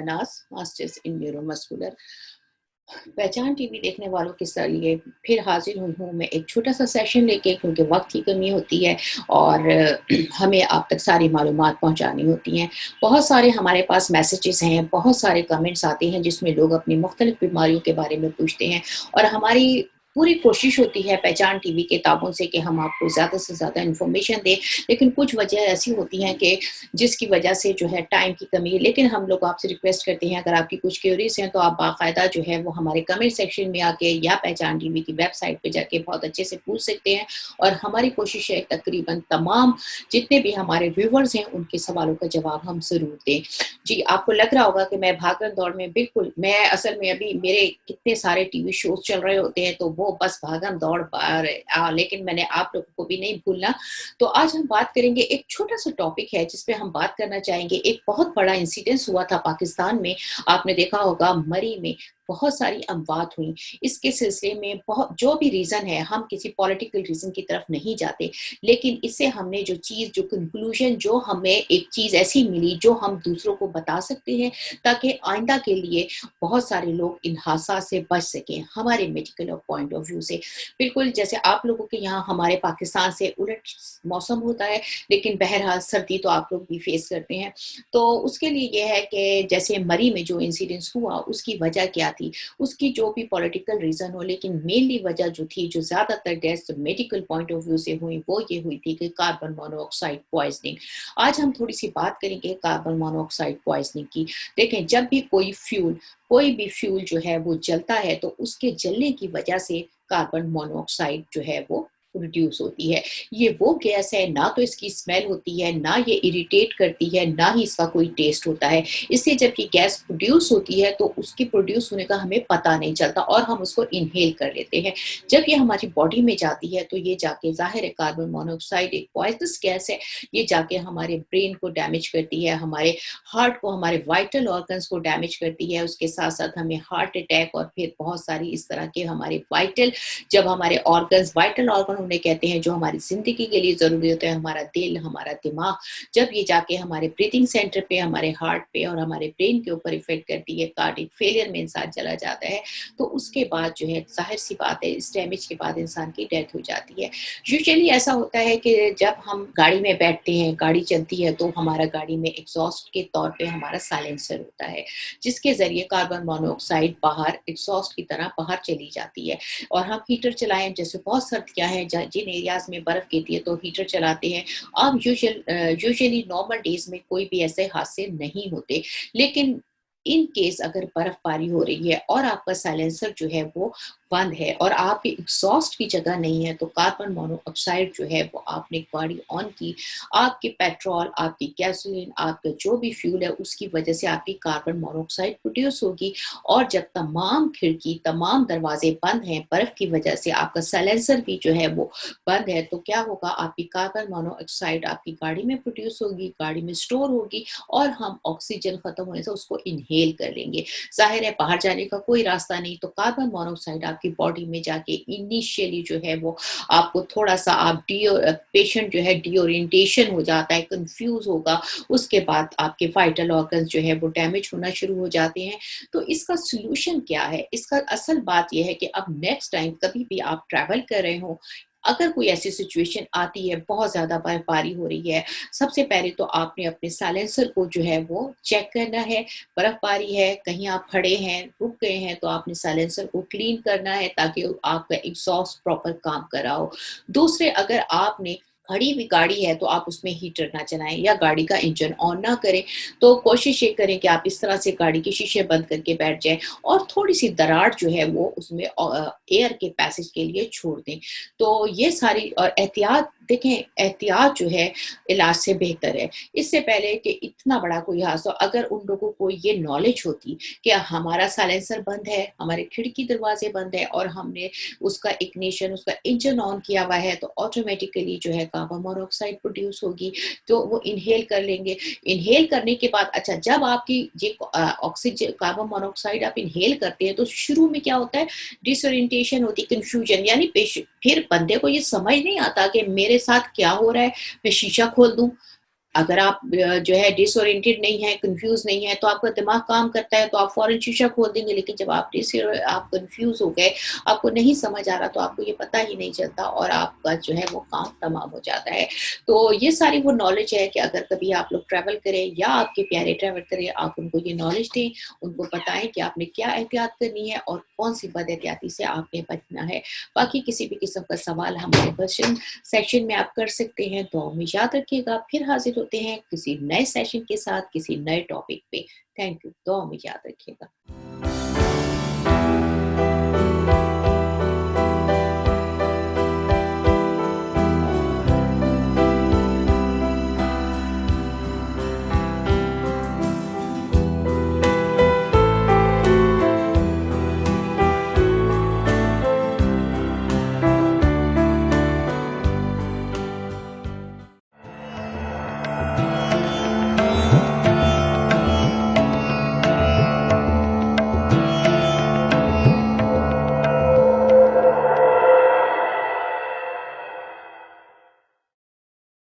मैं नाज़, masters in neuromuscular. पहचान TV देखने वालों के लिए फिर हाज़िर हुई हूँ मैं एक छोटा-सा सेशन लेके, क्योंकि वक़्त की कमी होती है और हमें आप तक सारी मालूमात पहुँचानी होती हैं। बहुत सारे हमारे पास मैसेजेस हैं, बहुत सारे कमेंट्स आते हैं जिसमें लोग अपनी मुख्तलिफ़ बीमारियों के बारे में पूछते हैं और हमारी पूरी कोशिश होती है पहचान टीवी के ताबून से कि हम आपको ज़्यादा से ज़्यादा इन्फॉर्मेशन दें। लेकिन कुछ वजह ऐसी होती हैं कि जिसकी वजह से जो है टाइम की कमी है। लेकिन हम लोग आपसे रिक्वेस्ट करते हैं, अगर आपकी कुछ क्वेरीज़ हैं तो आप बाकायदा जो है वो हमारे कमेंट सेक्शन में आके या पहचान टीवी की वेबसाइट पे जाके बहुत अच्छे से पूछ सकते हैं। और हमारी कोशिश है तकरीबन तमाम जितने भी हमारे व्यूअर्स हैं उनके सवालों का जवाब हम ज़रूर दें। जी, आपको लग रहा होगा कि मैं भागम-दौड़ में बिल्कुल मैं असल में अभी मेरे कितने सारे टीवी शोज़ चल रहे होते हैं तो वो बस भागम-दौड़ लेकिन मैंने आप लोगों को भी नहीं भूलना। तो आज हम बात करेंगे, एक छोटा-सा टॉपिक है जिस पे हम बात करना चाहेंगे। एक बहुत बड़ा इंसिडेंस हुआ था पाकिस्तान में, आपने देखा होगा मरी में बहुत सारी अमवात हुई। इसके सिलसिले में बहुत जो भी रीज़न है, हम किसी पॉलिटिकल रीज़न की तरफ नहीं जाते, लेकिन इससे हमने जो चीज़ जो कंक्लूज़न जो हमें एक चीज़ ऐसी मिली जो हम दूसरों को बता सकते हैं ताकि आइंदा के लिए बहुत सारे लोग इन हादसा से बच सकें, हमारे मेडिकल पॉइंट ऑफ व्यू से। बिल्कुल जैसे आप लोगों के यहाँ हमारे पाकिस्तान से उलट मौसम होता है, लेकिन बहरहाल सर्दी तो आप लोग भी फेस करते हैं। तो उसके लिए ये है कि जैसे मरी में जो इंसिडेंस हुआ उसकी वजह क्या थी? उसकी जो भी पॉलिटिकल रीज़न हो, लेकिन मेनली वजह जो थी, जो ज़्यादातर deaths medical point of view से हुई, वो ये हुई थी कि कार्बन मोनोऑक्साइड पॉइज़निंग। आज हम थोड़ी-सी बात करेंगे कार्बन मोनोऑक्साइड पॉइज़निंग की। देखें, जब भी कोई भी फ्यूल जो है वो जलता है तो उसके जलने की वजह से कार्बन मोनोऑक्साइड जो है वो प्रोड्यूस होती है। ये वो गैस है, ना तो इसकी स्मेल होती है, ना ये इरिटेट करती है, ना ही इसका कोई टेस्ट होता है। इसलिए जब ये गैस प्रोड्यूस होती है तो उसके प्रोड्यूस होने का हमें पता नहीं चलता और हम उसको इन्हेल कर लेते हैं। जब ये हमारी बॉडी में जाती है तो ये जाके ज़ाहिर है कार्बन मोनोऑक्साइड एक पॉइज़नस गैस है, ये जाके हमारे ब्रेन को डैमेज करती है, हमारे हार्ट को, हमारे वाइटल ऑर्गन्स को डैमेज करती है। उसके साथ-साथ हमें हार्ट अटैक और फिर बहुत सारी इस तरह के हमारे जब हमारे ऑर्गन्स वाइटल ऑर्गन उन्हें कहते हैं जो हमारी ज़िंदगी के लिए ज़रूरी होते हैं, हमारा दिल, हमारा दिमाग, जब ये जाके हमारे ब्रीथिंग सेंटर पे, हमारे हार्ट पे और हमारे ब्रेन के ऊपर इफ़ेक्ट करती है, कार्डियक फेलियर में इंसान चला जाता है, तो उसके बाद जो है ज़ाहिर-सी बात है इस डैमेज के बाद इंसान की डेथ हो जाती है। यूजुअली ऐसा होता है कि जब हम गाड़ी में बैठते हैं, गाड़ी चलती है तो हमारा गाड़ी में एग्ज़ॉस्ट के तौर पे हमारा साइलेंसर होता है, जिसके ज़रिए कार्बन मोनोऑक्साइड बाहर एग्ज़ॉस्ट की तरह बाहर चली जाती है। और हम हीटर चलाएँ, जैसे बहुत सर्दियाँ हैं जिन एरियाज़ में बर्फ़ गिरती है तो हीटर चलाते हैं। अब यूजुअली नॉर्मल डेज़ में कोई भी ऐसे हादसे नहीं होते। लेकिन इन केस अगर बर्फ़बारी हो रही है और आपका साइलेंसर जो है वो बंद है और आपके एग्ज़ॉस्ट की जगह नहीं है, तो कार्बन मोनोऑक्साइड जो है वो आपने गाड़ी ऑन की, आपके पेट्रोल, आपकी गैसोलीन, आपका जो भी फ्यूल है उसकी वज़ह से आपकी कार्बन मोनोऑक्साइड प्रोड्यूस होगी। और जब तमाम खिड़की, तमाम दरवाज़े बंद हैं बर्फ़ की वजह से, आपका साइलेंसर भी जो है वो बंद है, तो क्या होगा, आपकी कार्बन मोनोऑक्साइड आपकी गाड़ी में प्रोड्यूस होगी, गाड़ी में स्टोर होगी और हम ऑक्सीजन ख़त्म होने से उसको इन्हेल कर लेंगे। ज़ाहिर है बाहर जाने का कोई रास्ता नहीं, तो कार्बन मोनोऑक्साइड आपकी बॉडी में जाके इनिशियली जो है वो आपको थोड़ा-सा पेशेंट जो है डिओरिएंटेशन हो जाता है, कन्फ्यूज़ होगा, उसके बाद आपके वाइटल ऑर्गन्स जो है वो डैमेज होना शुरू हो जाते हैं। तो इसका सॉल्यूशन क्या है? इसका असल बात ये है कि अब नेक्स्ट टाइम कभी भी आप ट्रैवल कर रहे हो, अगर कोई ऐसी सिचुएशन आती है, बहुत ज़्यादा बर्फबारी हो रही है, सबसे पहले तो आपने अपने साइलेंसर को जो है वो चेक करना है। बर्फबारी है, कहीं आप खड़े हैं, रुक गए हैं, तो आपने साइलेंसर को क्लीन करना है ताकि आपका एग्ज़ॉस्ट प्रॉपर काम कर रहा हो। दूसरे, अगर आपने खड़ी हुई गाड़ी है तो आप उसमें हीटर ना चलाएँ या गाड़ी का इंजन ऑन ना करें। तो कोशिश ये करें कि आप इस तरह से गाड़ी के शीशे बंद करके बैठ जाएँ और थोड़ी-सी दरार जो है वो उसमें एयर के पैसेज के लिए छोड़ दें। तो ये सारी और एहतियात देखें, एहतियात जो है इलाज से बेहतर है। इससे पहले कि इतना बड़ा कोई हादसा, अगर उन लोगों को ये नॉलेज होती कि हमारा साइलेंसर बंद है, हमारे खिड़की दरवाज़े बंद है और हमने उसका इग्निशन, उसका इंजन ऑन किया हुआ है, तो ऑटोमेटिकली जो है कार्बन मोनोऑक्साइड प्रोड्यूस होगी, तो वो इन्हेल कर लेंगे। इन्हेल करने के बाद अच्छा, जब आपकी ये ऑक्सीजन कार्बन मोनोऑक्साइड आप इन्हेल करते हैं तो शुरू में क्या होता है, डिसोरिएंटेशन होती है, कन्फ्यूजन, यानी फिर बंदे को ये समझ नहीं आता कि मेरे साथ क्या हो रहा है, मैं शीशा खोल दूं, अगर आप जो है डिसोरिएंटेड नहीं है, कन्फ्यूज़ नहीं है, तो आपका दिमाग काम करता है, तो आप फ़ौरन शीशा खोल देंगे। लेकिन जब आप कन्फ्यूज़ हो गए, आपको नहीं समझ आ रहा, तो आपको ये पता ही नहीं चलता और आपका जो है वो काम तमाम हो जाता है। तो ये सारी वो नॉलेज है कि अगर कभी आप लोग ट्रैवल करें या आपके प्यारे ट्रैवल करें, आप उनको ये नॉलेज दें, उनको बताएँ कि आपने क्या एहतियात करनी है और कौन-सी बदएहतियाती से आपने बचना है। बाकी किसी भी किस्म का सवाल हमारे क्वेश्चन सेशन में आप कर सकते हैं। दुआओं में याद रखिएगा, फिर हाज़िर होते हैं किसी नए सेशन के साथ, किसी नए टॉपिक पे। Thank you. दुआओं में याद रखिएगा।